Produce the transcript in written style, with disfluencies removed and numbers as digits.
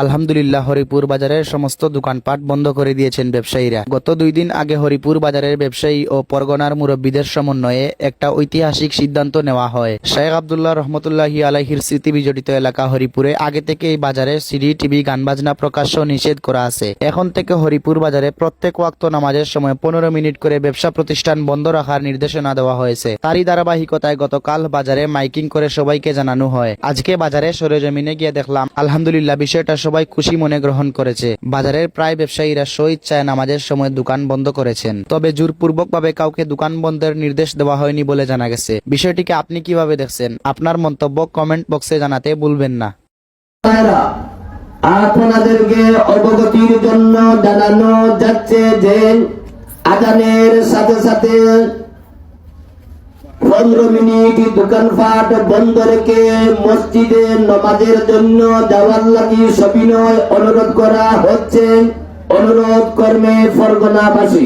আলহামদুলিল্লাহ, হরিপুর বাজারের সমস্ত দোকানপাট বন্ধ করে দিয়েছেন ব্যবসায়ীরা। গত 2 দিন আগে হরিপুর বাজারের ব্যবসায়ী ও পরগনার মুরব্বীদের সমন্বয়ে একটা ঐতিহাসিক সিদ্ধান্ত নেওয়া হয়। শেখ আব্দুল্লাহ রহমতুল্লাহি আলাইহির স্মৃতি বিজড়িত এলাকা হরিপুরে আগে থেকে এই বাজারে সিডি, টিভি, গান বাজনা প্রকাশ্য নিষেধ করা আছে। এখন থেকে হরিপুর বাজারে প্রত্যেক ওয়াক্ত নামাজের সময় 15 মিনিট করে ব্যবসা প্রতিষ্ঠান বন্ধ রাখার নির্দেশনা দেওয়া হয়েছে। তারই ধারাবাহিকতায় গতকাল বাজারে মাইকিং করে সবাইকে জানানো হয়। আজকে বাজারে সরেজমিনে গিয়ে দেখলাম আলহামদুলিল্লাহ বিষয়টা সবাই খুশি মনে গ্রহণ করেছে। বাজারের প্রায় ব্যবসায়ীরা স্বইচ্ছায় নামাজের সময় দোকান বন্ধ করেছেন, তবে জোরপূর্বক ভাবে কাউকে দোকান বন্ধের নির্দেশ দেওয়া হয়নি বলে জানা গেছে। বিষয়টিকে আপনি কিভাবে দেখছেন? আপনার মন্তব্য কমেন্ট বক্সে জানাতে ভুলবেন না। আপনাদেরকে অবগতির জন্য জানানো যাচ্ছে যে আজানের সাথে সাথে 15 মিনিট দোকানপাট বন্ধ রেখে মসজিদে নামাজের জন্য যাওয়ার লাগি সবিনয় অনুরোধ করা হচ্ছে। অনুরোধ কর্মে পরগনাবাসী।